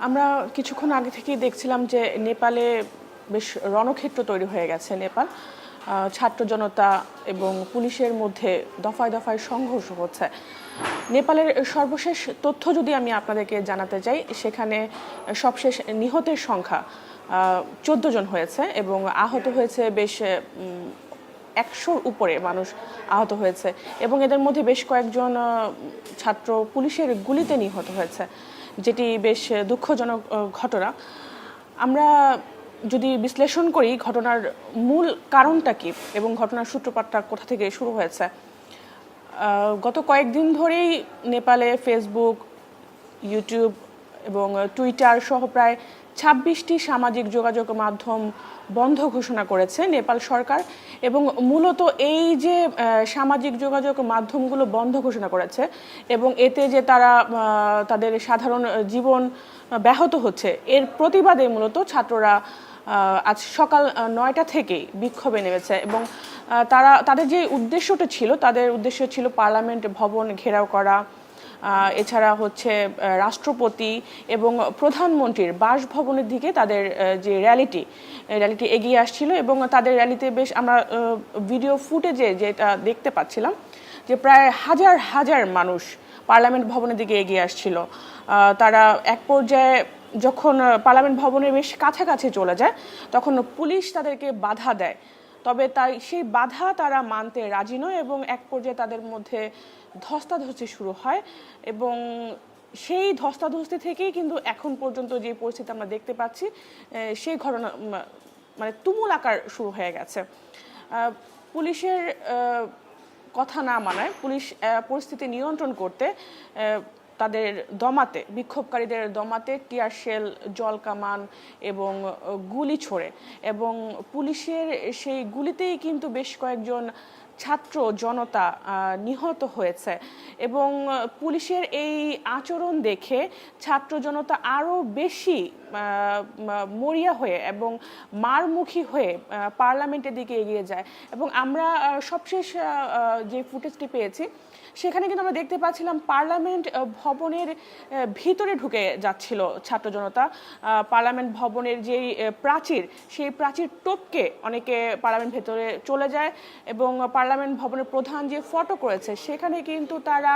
আমরা কিছুক্ষণ আগে থেকেই দেখছিলাম যে নেপালে বেশ রণক্ষেত্র তৈরি হয়ে গেছে। নেপাল ছাত্র জনতা এবং পুলিশের মধ্যে দফায় দফায় সংঘর্ষ হচ্ছে। নেপালের সর্বশেষ তথ্য যদি আমি আপনাদেরকে জানাতে চাই, সেখানে সবশেষ নিহতের সংখ্যা 14 জন হয়েছে এবং আহত হয়েছে বেশ 100-র উপরে মানুষ আহত হয়েছে এবং এদের মধ্যে বেশ কয়েকজন ছাত্র পুলিশের গুলিতে নিহত হয়েছে, যেটি বেশ দুঃখজনক ঘটনা। আমরা যদি বিশ্লেষণ করি ঘটনার মূল কারণটা কি এবং ঘটনার সূত্রপাতটা কোথা থেকে শুরু হয়েছে, গত কয়েকদিন ধরেই নেপালে ফেসবুক, ইউটিউব এবং টুইটার সহ প্রায় 26টি সামাজিক যোগাযোগ মাধ্যম বন্ধ ঘোষণা করেছে নেপাল সরকার। এবং মূলত এই যে সামাজিক যোগাযোগ মাধ্যমগুলো বন্ধ ঘোষণা করেছে এবং এতে যে তারা তাদের সাধারণ জীবন ব্যাহত হচ্ছে, এর প্রতিবাদে মূলত ছাত্ররা আজ সকাল 9টা থেকেই বিক্ষোভে নেমেছে এবং তাদের যে উদ্দেশ্যটা ছিল, তাদের উদ্দেশ্য ছিল পার্লামেন্ট ভবন ঘেরাও করা, এছাড়া হচ্ছে রাষ্ট্রপতি এবং প্রধানমন্ত্রীর বাসভবনের দিকে তাদের যে র্যালিটি এগিয়ে আসছিল। এবং তাদের র্যালিতে বেশ আমরা ভিডিও ফুটেজে যেটা দেখতে পাচ্ছিলাম যে প্রায় হাজার হাজার মানুষ পার্লামেন্ট ভবনের দিকে এগিয়ে আসছিল। তারা এক পর্যায়ে যখন পার্লামেন্ট ভবনের বেশ কাছাকাছি চলে যায়, তখন পুলিশ তাদেরকে বাধা দেয়। তবে সেই বাধা তারা মানতে রাজি নয় এবং এক পর্যায়ে তাদের মধ্যে ধস্তাধস্তি শুরু হয় এবং সেই ধস্তাধস্তি থেকেই কিন্তু এখন পর্যন্ত যে পরিস্থিতি আমরা দেখতে পাচ্ছি, সেই ঘটনা মানে তুমুল আকার শুরু হয়ে গেছে। পুলিশের কথা না মানায় পুলিশ পরিস্থিতি নিয়ন্ত্রণ করতে তাদের দমাতে, বিক্ষোভকারীদের দমাতে টিয়ার শেল, জল কামান এবং গুলি ছোড়ে এবং পুলিশের সেই গুলিতেই কিন্তু বেশ কয়েকজন ছাত্র জনতা নিহত হয়েছে। এবং পুলিশের এই আচরণ দেখে ছাত্র জনতা আরও বেশি মরিয়া হয়ে এবং মারমুখী হয়ে পার্লামেন্টের দিকে এগিয়ে যায়। এবং আমরা সবশেষ যে ফুটেজটি পেয়েছি, সেখানে কিন্তু আমরা দেখতে পাচ্ছিলাম পার্লামেন্ট ভবনের ভিতরে ঢুকে যাচ্ছিল ছাত্র জনতা। পার্লামেন্ট ভবনের যেই প্রাচীর, সেই প্রাচীর টপকে অনেকে পার্লামেন্ট ভেতরে চলে যায় এবং পার্লামেন্ট ভবনের প্রধান যে ফটক রয়েছে সেখানে কিন্তু তারা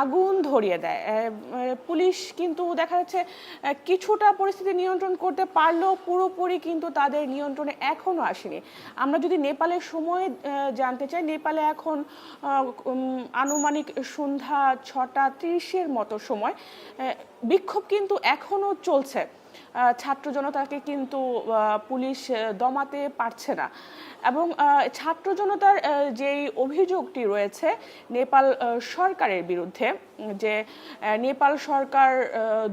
আগুন ধরিয়ে দেয়। পুলিশ কিন্তু দেখা যাচ্ছে কিছুটা পরিস্থিতি নিয়ন্ত্রণ করতে পারলেও পুরোপুরি কিন্তু তাদের নিয়ন্ত্রণে এখনও আসেনি। আমরা যদি নেপালের সময় জানতে চাই, নেপালে এখন আনুমানিক সন্ধ্যা 6:30-এর মতো সময়। বিক্ষোভ কিন্তু এখনও চলছে, ছাত্র জনতাকে কিন্তু পুলিশ দমাতে পারছে না। এবং ছাত্র জনতার যেই অভিযোগটি রয়েছে নেপাল সরকারের বিরুদ্ধে, যে নেপাল সরকার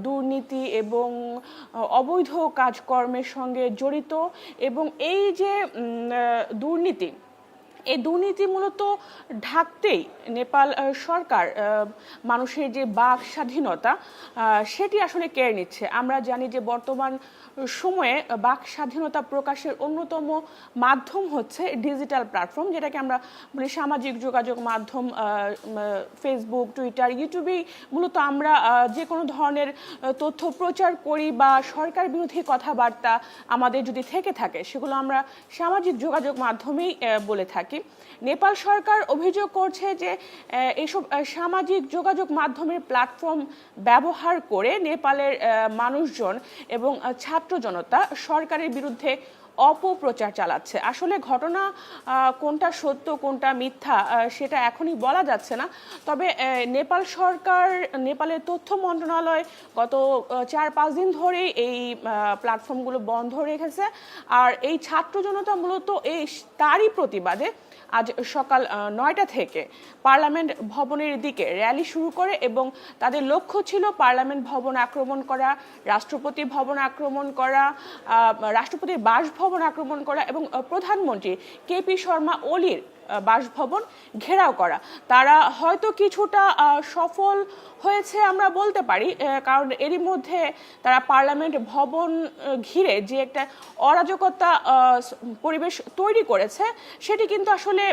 দুর্নীতি এবং অবৈধ কাজকর্মের সঙ্গে জড়িত এবং এই যে দুর্নীতি, এই দুর্নীতি মূলত ঢাকতেই নেপাল সরকার মানুষের যে বাক স্বাধীনতা সেটি আসলে কেড়ে নিচ্ছে। আমরা জানি যে বর্তমান সময়ে বাক স্বাধীনতা প্রকাশের অন্যতম মাধ্যম হচ্ছে ডিজিটাল প্ল্যাটফর্ম, যেটাকে আমরা বলি সামাজিক যোগাযোগ মাধ্যম। ফেসবুক, টুইটার, ইউটিউবেই মূলত আমরা যে কোনো ধরনের তথ্য প্রচার করি বা সরকার বিরোধী কথাবার্তা আমাদের যদি থেকে থাকে, সেগুলো আমরা সামাজিক যোগাযোগ মাধ্যমেই বলে থাকি। নেপাল সরকার অভিযোগ করছে যে এইসব সামাজিক যোগাযোগ মাধ্যমের প্ল্যাটফর্ম ব্যবহার করে নেপালের মানুষজন এবং ছাত্র জনতা সরকারের বিরুদ্ধে অপপ্রচার চালাচ্ছে। আসলে ঘটনা কোনটা সত্য কোনটা মিথ্যা সেটা এখনই বলা যাচ্ছে না। তবে নেপাল সরকার, নেপালের তথ্য মন্ত্রণালয় গত 4-5 দিন ধরেই এই প্ল্যাটফর্মগুলো বন্ধ রেখেছে। আর এই ছাত্র জনতা মূলত তারই প্রতিবাদে আজ সকাল 9টা থেকে পার্লামেন্ট ভবনের দিকে র্যালি শুরু করে এবং তাদের লক্ষ্য ছিল পার্লামেন্ট ভবন আক্রমণ করা, রাষ্ট্রপতি ভবন আক্রমণ করা, রাষ্ট্রপতির বাসভবন বাসভবন আক্রমণ করা এবং প্রধানমন্ত্রী কেপি শর্মা ওলির বাসভবন ঘেরাও করা। তারা হয়তো কিছুটা সফল হয়েছে আমরা বলতে পারি, কারণ এরই মধ্যে তারা পার্লামেন্ট ভবন ঘিরে যে একটা অরাজকতা পরিবেশ তৈরি করেছে সেটি কিন্তু আসলে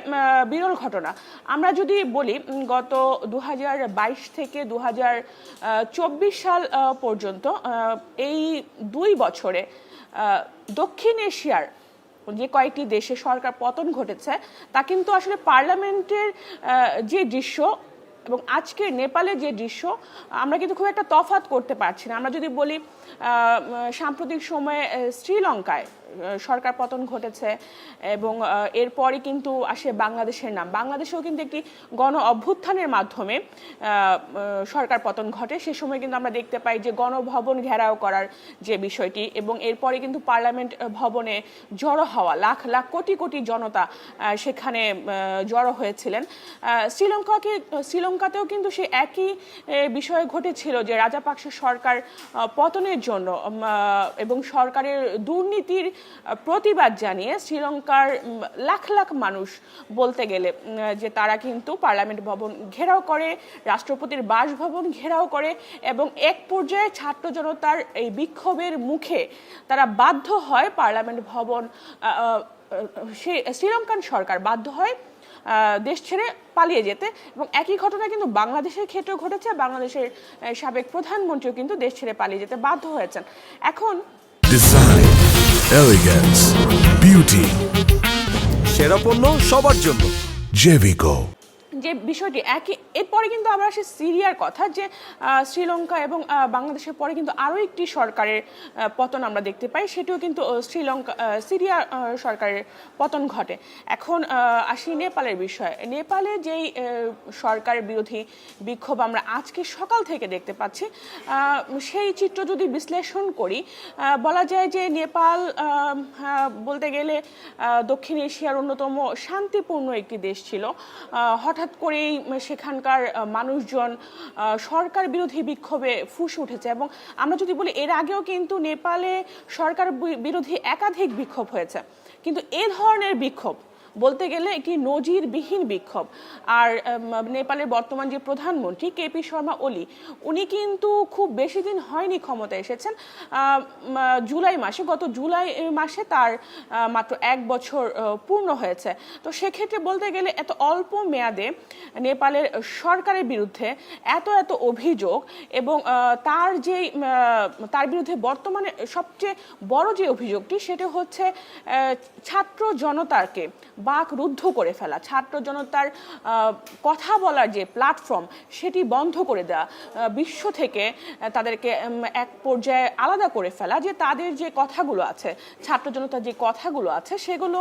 বিরল ঘটনা। আমরা যদি বলি গত 2022 থেকে 2024 সাল পর্যন্ত এই 2 বছরে দক্ষিণ এশিয়ার যে কয়েকটি দেশে সরকার পতন ঘটেছে তা কিন্তু আসলে পার্লামেন্টের যে দৃশ্য এবং আজকের নেপালের যে দৃশ্য আমরা কিন্তু খুব একটা তফাৎ করতে পারছি না। আমরা যদি বলি সাম্প্রতিক সময়ে শ্রীলঙ্কায় সরকার পতন ঘটেছে এবং এরপরই কিন্তু আসে বাংলাদেশের নাম। বাংলাদেশেও কিন্তু একটি গণ অভ্যুত্থানের মাধ্যমে সরকার পতন ঘটে। সে সময় কিন্তু আমরা দেখতে পাই যে গণভবন ঘেরাও করার যে বিষয়টি এবং এরপরে কিন্তু পার্লামেন্ট ভবনে জড়ো হওয়া লাখ লাখ কোটি কোটি জনতা সেখানে জড়ো হয়েছিলেন। শ্রীলঙ্কাতেও কিন্তু সে একই বিষয় ঘটেছিল যে রাজাপাকসে সরকার পতনের জন্য এবং সরকারের দুর্নীতির প্রতিবাদ জানিয়ে শ্রীলঙ্কার লাখ লাখ মানুষ বলতে গেলে যে তারা কিন্তু পার্লামেন্ট ভবন ঘেরাও করে, রাষ্ট্রপতির বাসভবন ঘেরাও করে এবং এক পর্যায়ে ছাত্র জনতার এই বিক্ষোভের মুখে তারা বাধ্য হয় পার্লামেন্ট ভবন, শ্রীলঙ্কান সরকার বাধ্য হয় দেশ ছেড়ে পালিয়ে যেতে। এবং একই ঘটনা কিন্তু বাংলাদেশের ক্ষেত্রেও ঘটেছে। বাংলাদেশের সাবেক প্রধানমন্ত্রীও কিন্তু দেশ ছেড়ে পালিয়ে যেতে বাধ্য হয়েছেন। এখন ডিজাইন, এলিগেন্স, বিউটি, সেরা পণ্য সবার জন্য জেভিকো। যে বিষয়টি একই, এরপরে কিন্তু আমরা আসি সিরিয়ার কথা, যে শ্রীলঙ্কা এবং বাংলাদেশের পরে কিন্তু আরও একটি সরকারের পতন আমরা দেখতে পাই, সেটিও কিন্তু সিরিয়া সরকারের পতন ঘটে। এখন আসি নেপালের বিষয়ে। নেপালে যেই সরকার বিরোধী বিক্ষোভ আমরা আজকে সকাল থেকে দেখতে পাচ্ছি, সেই চিত্র যদি বিশ্লেষণ করি বলা যায় যে নেপাল বলতে গেলে দক্ষিণ এশিয়ার অন্যতম শান্তিপূর্ণ একটি দেশ ছিল। হঠাৎ করেই সেখানকার মানুষজন সরকার বিরোধী বিক্ষোভে ফুঁসে উঠেছে এবং আমরা যদি বলি এর আগেও কিন্তু নেপালে সরকার বিরোধী একাধিক বিক্ষোভ হয়েছে, কিন্তু এ ধরনের বিক্ষোভ বলতে গেলে একটি নজিরবিহীন বিক্ষোভ। আর নেপালের বর্তমান যে প্রধানমন্ত্রী কেপি শর্মা ওলি, উনি কিন্তু খুব বেশি দিন হয়নি ক্ষমতায় এসেছেন, জুলাই মাসে, গত জুলাই মাসে তার মাত্র 1 বছর পূর্ণ হয়েছে। তো সেক্ষেত্রে বলতে গেলে এত অল্প মেয়াদে নেপালের সরকারের বিরুদ্ধে এত এত অভিযোগ এবং তার বিরুদ্ধে বর্তমানে সবচেয়ে বড় যে অভিযোগটি সেটা হচ্ছে ছাত্র জনতাকে বাকরুদ্ধ করে ফেলা, ছাত্র জনতার কথা বলার যে প্ল্যাটফর্ম সেটি বন্ধ করে দেওয়া, বিশ্ব থেকে তাদেরকে এক পর্যায়ে আলাদা করে ফেলা, যে তাদের যে কথাগুলো আছে, ছাত্র জনতার যে কথাগুলো আছে সেগুলো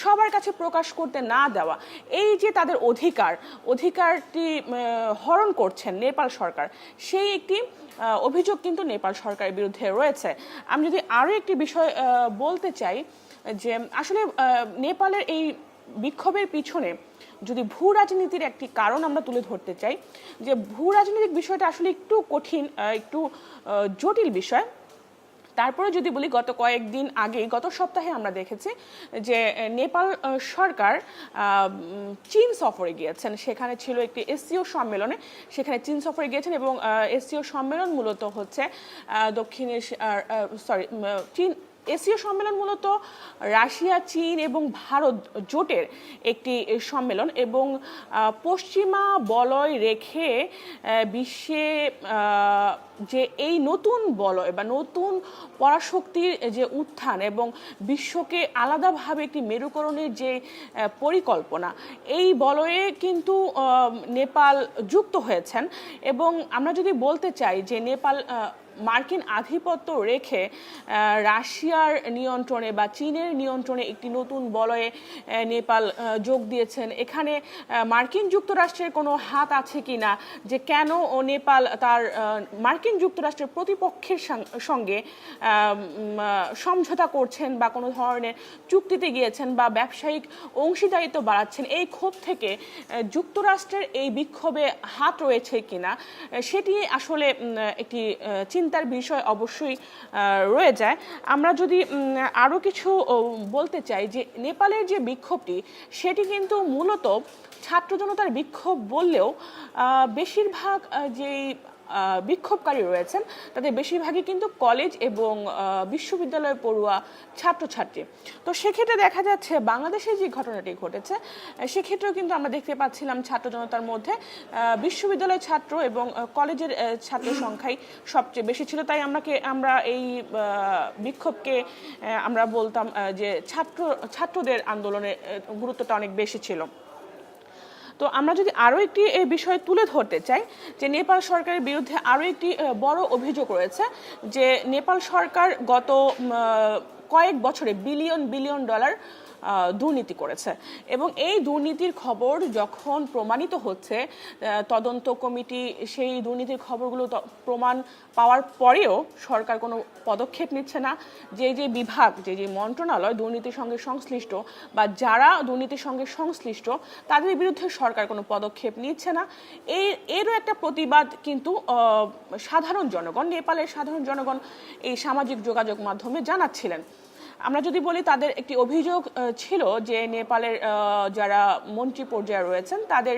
সবার কাছে প্রকাশ করতে না দেওয়া, এই যে তাদের অধিকারটি হরণ করছেন নেপাল সরকার, সেই একটি অভিযোগ কিন্তু নেপাল সরকারের বিরুদ্ধে রয়েছে। আমি যদি আরও একটি বিষয় বলতে চাই, যে আসলে নেপালের এই বিক্ষোভের পিছনে যদি ভূ রাজনীতির একটি কারণ আমরা তুলে ধরতে চাই, যে ভূ রাজনৈতিক বিষয়টা আসলে একটু কঠিন, একটু জটিল বিষয়। তারপরে যদি বলি গত কয়েকদিন আগে, গত সপ্তাহে আমরা দেখেছি যে নেপাল সরকার চীন সফরে গিয়েছেন। সেখানে ছিল একটি এসসিও সম্মেলনে, সেখানে চীন সফরে গিয়েছেন এবং এসসিও সম্মেলন মূলত হচ্ছে এসিও সম্মেলন মূলত রাশিয়া, চীন এবং ভারত জোটের একটি সম্মেলন এবং পশ্চিমা বলয় রেখে বিশ্বে যে এই নতুন বলয় বা নতুন পরাশক্তির যে উত্থান এবং বিশ্বকে আলাদাভাবে একটি মেরুকরণের যে পরিকল্পনা, এই বলয়ে কিন্তু নেপাল যুক্ত হয়েছেন। এবং আমরা যদি বলতে চাই যে নেপাল মার্কিন আধিপত্য রেখে রাশিয়ার নিয়ন্ত্রণে বা চীনের নিয়ন্ত্রণে একটি নতুন বলয়ে নেপাল যোগ দিয়েছেন। এখানে মার্কিন যুক্তরাষ্ট্রের কোনো হাত আছে কি না, যে কেন নেপাল তার মার্কিন যুক্তরাষ্ট্রের প্রতিপক্ষের সঙ্গে সমঝোতা করছেন বা কোনো ধরনের চুক্তিতে গিয়েছেন বা ব্যবসায়িক অংশীদারিত্ব বাড়াচ্ছেন, এই ক্ষোভ থেকে যুক্তরাষ্ট্রের এই বিক্ষোভে হাত রয়েছে কিনা সেটি আসলে একটি চিন্তার বিষয় অবশ্যই রয়ে যায়। আমরা যদি আরও কিছু বলতে চাই যে নেপালের যে বিক্ষোভটি সেটি কিন্তু মূলত ছাত্র জনতার বিক্ষোভ বললেও বেশিরভাগ যেই বিক্ষোভকারী রয়েছেন তাদের বেশিরভাগই কিন্তু কলেজ এবং বিশ্ববিদ্যালয় পড়ুয়া ছাত্রছাত্রী। তো সেক্ষেত্রে দেখা যাচ্ছে বাংলাদেশে যে ঘটনাটি ঘটেছে সেক্ষেত্রেও কিন্তু আমরা দেখতে পাচ্ছিলাম ছাত্র জনতার মধ্যে বিশ্ববিদ্যালয় ছাত্র এবং কলেজের ছাত্র সংখ্যাই সবচেয়ে বেশি ছিল। তাই আমরা এই বিক্ষোভকে আমরা বলতাম যে ছাত্রদের আন্দোলনের গুরুত্বটা অনেক বেশি ছিল। তো আমরা যদি আরও একটি বিষয় তুলে ধরতে চাই যে নেপাল সরকারের বিরুদ্ধে আরও একটি বড় অভিযোগ রয়েছে যে নেপাল সরকার গত কয়েক বছরে বিলিয়ন ডলার দুর্নীতি করেছে এবং এই দুর্নীতির খবর যখন প্রমাণিত হচ্ছে তদন্ত কমিটি সেই দুর্নীতির খবরগুলো প্রমাণ পাওয়ার পরেও সরকার কোনো পদক্ষেপ নিচ্ছে না। যে বিভাগ যে মন্ত্রণালয় দুর্নীতির সঙ্গে সংশ্লিষ্ট বা যারা দুর্নীতির সঙ্গে সংশ্লিষ্ট তাদের বিরুদ্ধে সরকার কোনো পদক্ষেপ নিচ্ছে না। এরও একটা প্রতিবাদ কিন্তু সাধারণ জনগণ, নেপালের সাধারণ জনগণ এই সামাজিক যোগাযোগ মাধ্যমে জানাচ্ছিলেন। আমরা যদি বলি তাদের একটি অভিযোগ ছিল যে নেপালের যারা মন্ত্রী পর্যায়ে রয়েছেন তাদের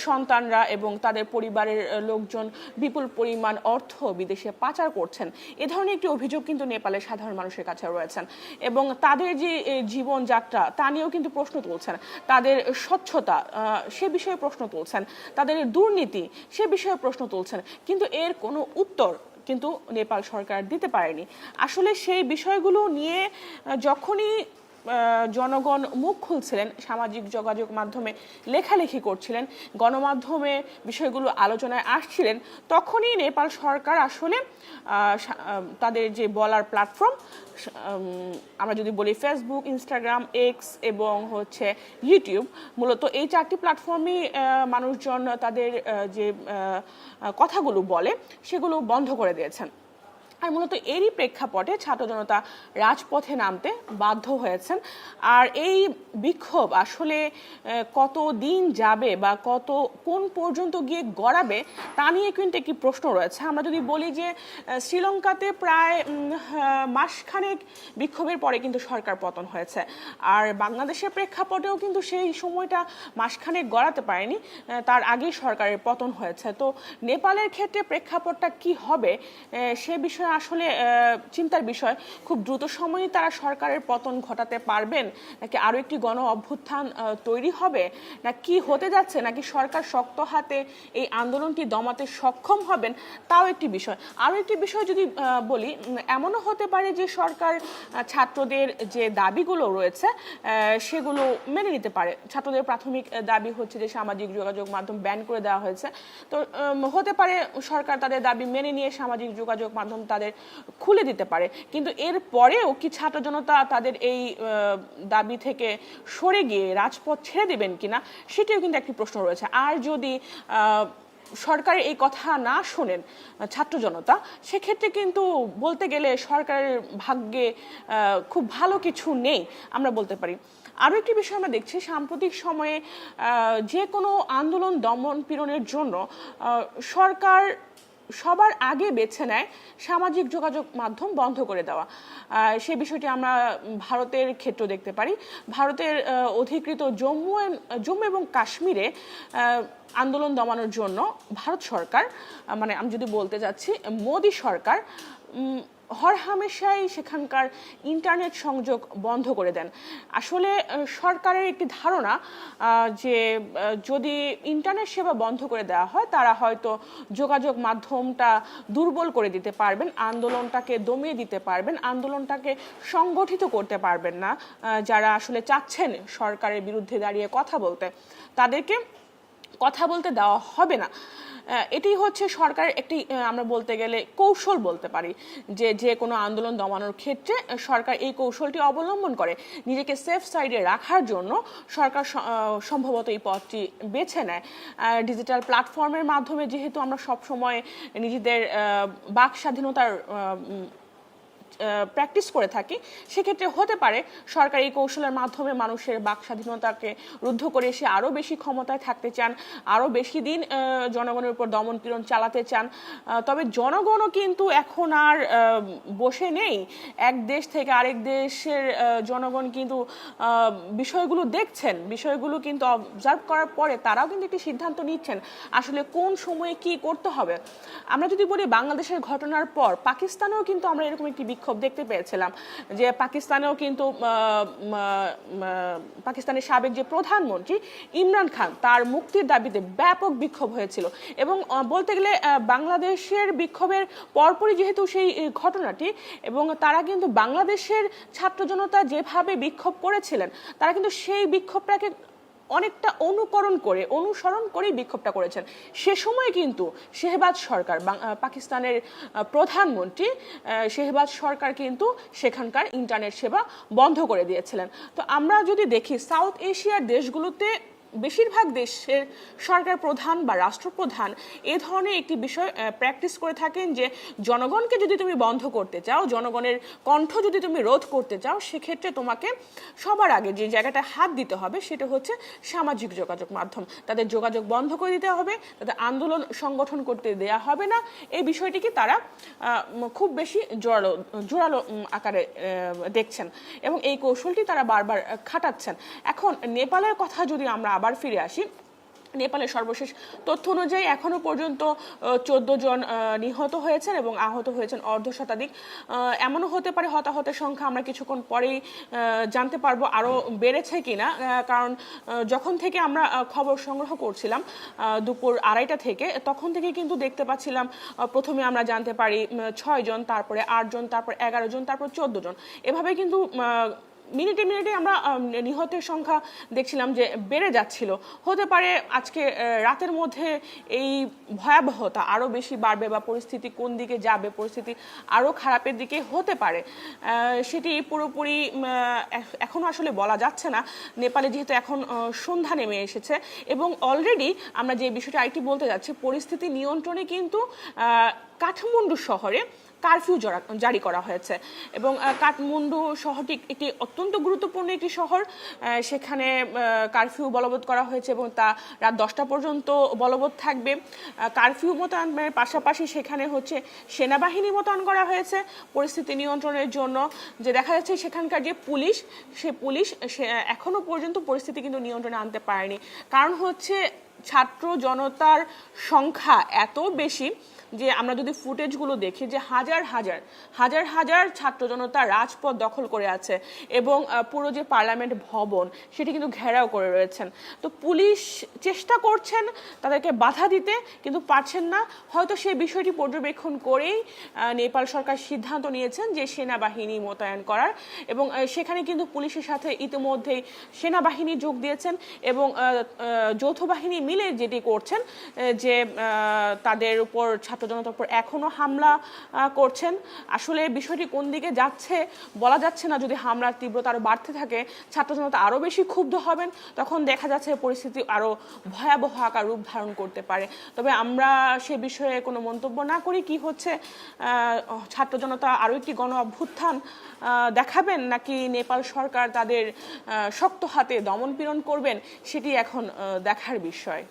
সন্তানরা এবং তাদের পরিবারের লোকজন বিপুল পরিমাণ অর্থ বিদেশে পাচার করছেন। এ ধরনের একটি অভিযোগ কিন্তু নেপালের সাধারণ মানুষের কাছে রয়েছেন এবং তাদের যে জীবনযাত্রা তা নিয়েও কিন্তু প্রশ্ন তুলছেন, তাদের স্বচ্ছতা সে বিষয়ে প্রশ্ন তুলছেন, তাদের দুর্নীতি সে বিষয়ে প্রশ্ন তুলছেন, কিন্তু এর কোনো উত্তর কিন্তু নেপাল সরকার দিতে পারেনি। আসলে সেই বিষয়গুলো নিয়ে যখনই জনগণ মুখ খুলছিলেন, সামাজিক যোগাযোগ মাধ্যমে লেখালেখি করছিলেন, গণমাধ্যমে বিষয়গুলো আলোচনায় আসছিলেন, তখনই নেপাল সরকার আসলে তাদের যে বলার প্ল্যাটফর্ম আমরা যদি বলি ফেসবুক, ইনস্টাগ্রাম, এক্স এবং ইউটিউব, মূলত এই 4টি প্ল্যাটফর্মই মানুষজন তাদের যে কথাগুলো বলে সেগুলো বন্ধ করে দিয়েছেন। আর মূলত এরই প্রেক্ষাপটে ছাত্র জনতা রাজপথে নামতে বাধ্য হয়েছেন। আর এই বিক্ষোভ আসলে কত দিন যাবে বা কোন পর্যন্ত গিয়ে গড়াবে তা নিয়ে কিন্তু একটি প্রশ্ন রয়েছে। আমরা যদি বলি যে শ্রীলঙ্কাতে প্রায় মাসখানেক বিক্ষোভের পরে কিন্তু সরকার পতন হয়েছে, আর বাংলাদেশের প্রেক্ষাপটেও কিন্তু সেই সময়টা মাসখানেক গড়াতে পারেনি, তার আগেই সরকারের পতন হয়েছে। তো নেপালের ক্ষেত্রে প্রেক্ষাপটটা কি হবে সে বিষয়ে আসলে চিন্তার বিষয়। খুব দ্রুত সময়ে তারা সরকারের পতন ঘটাতে পারবেন নাকি আরো একটি গণ অভ্যুত্থান তৈরি হবে, না কি হতে যাচ্ছে, নাকি সরকার শক্ত হাতে এই আন্দোলনটি দমাতে সক্ষম হবেন, তাও একটি বিষয়। আরো একটি বিষয় যদি বলি, এমনও হতে পারে যে সরকার ছাত্রদের যে দাবিগুলো রয়েছে সেগুলো মেনে নিতে পারে। ছাত্রদের প্রাথমিক দাবি হচ্ছে যে সামাজিক যোগাযোগ মাধ্যম ব্যান করে দেওয়া হয়েছে, তো হতে পারে সরকার তাদের দাবি মেনে নিয়ে সামাজিক যোগাযোগ মাধ্যম তাদের খুলে দিতে পারে। কিন্তু এর পরেও কি ছাত্র জনতা তাদের এই দাবি থেকে সরে গিয়ে রাজপথ ছেড়ে দেবেন কিনা সেটিও কিন্তু একটি প্রশ্ন রয়েছে। আর যদি সরকারের এই কথা না শোনেন ছাত্র জনতা, সেক্ষেত্রে কিন্তু বলতে গেলে সরকারের ভাগ্যে খুব ভালো কিছু নেই আমরা বলতে পারি। আরও একটি বিষয় আমরা দেখছি, সাম্প্রতিক সময়ে যে কোনো আন্দোলন দমন পীড়নের জন্য সরকার সবার আগে বেছে নেয় সামাজিক যোগাযোগ মাধ্যম বন্ধ করে দেওয়া। সেই বিষয়টি আমরা ভারতের ক্ষেত্রে দেখতে পারি। ভারতের অধিকৃত জম্মু এবং কাশ্মীরে আন্দোলন দমানোর জন্য ভারত সরকার, মানে আমি যদি বলতে যাচ্ছি মোদি সরকার, হরহামেশাই সেখানকার ইন্টারনেট সংযোগ বন্ধ করে দেন। আসলে সরকারের একটি ধারণা যে যদি ইন্টারনেট সেবা বন্ধ করে দেওয়া হয় তারা হয়তো যোগাযোগ মাধ্যমটা দুর্বল করে দিতে পারবেন, আন্দোলনটাকে দমিয়ে দিতে পারবেন, আন্দোলনটাকে সংগঠিত করতে পারবেন না। যারা আসলে চাচ্ছেন সরকারের বিরুদ্ধে দাঁড়িয়ে কথা বলতে, তাদেরকে কথা বলতে দেওয়া হবে না। এটি হচ্ছে সরকারের একটি আমরা বলতে গেলে কৌশল বলতে পারি, যে কোনো আন্দোলন দমানোর ক্ষেত্রে সরকার এই কৌশলটি অবলম্বন করে নিজেকে সেফ সাইডে রাখার জন্য। সরকার সম্ভবত এই পথটি বেছে নেয়। ডিজিটাল প্ল্যাটফর্মের মাধ্যমে যেহেতু আমরা সবসময় নিজেদের বাক স্বাধীনতার প্র্যাকটিস করে থাকি, সেক্ষেত্রে হতে পারে সরকার এই কৌশলের মাধ্যমে মানুষের বাক স্বাধীনতাকে রুদ্ধ করে সে আরও বেশি ক্ষমতায় থাকতে চান, আরও বেশি দিন জনগণের উপর দমন-পীড়ন চালাতে চান। তবে জনগণও কিন্তু এখন আর বসে নেই। এক দেশ থেকে আরেক দেশের জনগণ কিন্তু বিষয়গুলো দেখছেন, বিষয়গুলো কিন্তু অবজার্ভ করার পরে তারাও কিন্তু একটি সিদ্ধান্ত নিচ্ছেন আসলে কোন সময়ে কি করতে হবে। আমরা যদি বলি বাংলাদেশের ঘটনার পর পাকিস্তানেও কিন্তু আমরা এরকম একটি বিক্ষোভ দেখতে পেয়েছিলাম, যে পাকিস্তানেও কিন্তু পাকিস্তানের সাবেক যে প্রধানমন্ত্রী ইমরান খান তার মুক্তির দাবিতে ব্যাপক বিক্ষোভ হয়েছিল। এবং বলতে গেলে বাংলাদেশের বিক্ষোভের পরপরই যেহেতু সেই ঘটনাটি, এবং তারা কিন্তু বাংলাদেশের ছাত্র জনতা যেভাবে বিক্ষোভ করেছিলেন তারা কিন্তু সেই বিক্ষোভটাকে অনেকটা অনুসরণ করেই বিক্ষোভটা করেছেন। সে সময় কিন্তু শেহবাজ সরকার, পাকিস্তানের প্রধানমন্ত্রী শেহবাজ সরকার কিন্তু সেখানকার ইন্টারনেট সেবা বন্ধ করে দিয়েছিলেন। তো আমরা যদি দেখি সাউথ এশিয়ার দেশগুলোতে বেশিরভাগ দেশের সরকার প্রধান বা রাষ্ট্রপ্রধান এ ধরনের একটি বিষয় প্র্যাকটিস করে থাকেন, যে জনগণকে যদি তুমি বন্ধ করতে চাও, জনগণের কণ্ঠ যদি তুমি রোধ করতে চাও, সেক্ষেত্রে তোমাকে সবার আগে যে জায়গাটা হাত দিতে হবে সেটা হচ্ছে সামাজিক যোগাযোগ মাধ্যম। তাদের যোগাযোগ বন্ধ করে দিতে হবে, তাদের আন্দোলন সংগঠন করতে দেয়া হবে না। এই বিষয়টিকে তারা খুব বেশি জোরালো আকারে দেখছেন এবং এই কৌশলটি তারা বারবার খাটাচ্ছেন। এখন নেপালের কথা যদি আমরা আবার ফিরে আসি, নেপালের সর্বশেষ তথ্য অনুযায়ী এখনো পর্যন্ত 14 জন নিহত হয়েছেন এবং আহত হয়েছেন অর্ধশতাধিক। এমনও হতে পারে হতাহতের সংখ্যা আমরা কিছুক্ষণ পরেই জানতে পারবো আরও বেড়েছে কিনা, কারণ যখন থেকে আমরা খবর সংগ্রহ করছিলাম দুপুর 2:30টা থেকে, তখন থেকে কিন্তু দেখতে পাচ্ছিলাম প্রথমে আমরা জানতে পারি 6 জন, তারপরে 8 জন, তারপর 11 জন, তারপর 14 জন, এভাবে কিন্তু মিনিটে মিনিটে আমরা নিহতের সংখ্যা দেখছিলাম যে বেড়ে যাচ্ছিল। হতে পারে আজকে রাতের মধ্যে এই ভয়াবহতা আরও বেশি বাড়বে বা পরিস্থিতি কোন দিকে যাবে, পরিস্থিতি আরও খারাপের দিকে হতে পারে, সেটি পুরোপুরি এখনও আসলে বলা যাচ্ছে না। নেপালে যেহেতু এখন সন্ধ্যা নেমে এসেছে এবং অলরেডি আমরা যে বিষয়টা আরেকটি বলতে যাচ্ছি, পরিস্থিতি নিয়ন্ত্রণে কিন্তু কাঠমান্ডু শহরে কারফিউ জারি করা হয়েছে এবং কাঠমান্ডু শহরটি একটি অত্যন্ত গুরুত্বপূর্ণ একটি শহর। সেখানে কারফিউ বলবৎ করা হয়েছে এবং তা রাত 10টা পর্যন্ত বলবৎ থাকবে। কারফিউ মোতায়েনের পাশাপাশি সেখানে হচ্ছে সেনাবাহিনী মোতায়েন করা হয়েছে পরিস্থিতি নিয়ন্ত্রণের জন্য। যে দেখা যাচ্ছে সেখানকার যে পুলিশ, সে পুলিশ এখনো পর্যন্ত পরিস্থিতি কিন্তু নিয়ন্ত্রণে আনতে পারেনি। কারণ হচ্ছে ছাত্র জনতার সংখ্যা এত বেশি যে আমরা যদি ফুটেজগুলো দেখি যে হাজার হাজার ছাত্র জনতা রাজপথ দখল করে আছে এবং পুরো যে পার্লামেন্ট ভবন সেটি কিন্তু ঘেরাও করে রয়েছেন। তো পুলিশ চেষ্টা করছেন তাদেরকে বাধা দিতে, কিন্তু পারছেন না। হয়তো সেই বিষয়টি পর্যবেক্ষণ করেই নেপাল সরকার সিদ্ধান্ত নিয়েছেন যে সেনাবাহিনী মোতায়েন করার, এবং সেখানে কিন্তু পুলিশের সাথে ইতিমধ্যেই সেনাবাহিনী যোগ দিয়েছেন এবং যৌথ বাহিনী মিলে যেটি করছেন যে তাদের উপর ছাত্র জনতার উপর এখনো হামলা করছেন। আসলে বিষয়টি কোন দিকে যাচ্ছে বলা যাচ্ছে না। যদি হামলার তীব্রতা আরো বাড়তে থাকে, ছাত্র জনতা আরো বেশি ক্ষুব্ধ হবেন, তখন দেখা যাচ্ছে পরিস্থিতি আরো ভয়াবহ আকার রূপ ধারণ করতে পারে। তবে আমরা সে বিষয়ে কোনো মন্তব্য না করি। কি হচ্ছে, ছাত্র জনতা আরো একটি গণ অভ্যুত্থান দেখাবেন নাকি নেপাল সরকার তাদের শক্ত হাতে দমন পীড়ন করবেন, সেটি এখন দেখার বিষয়।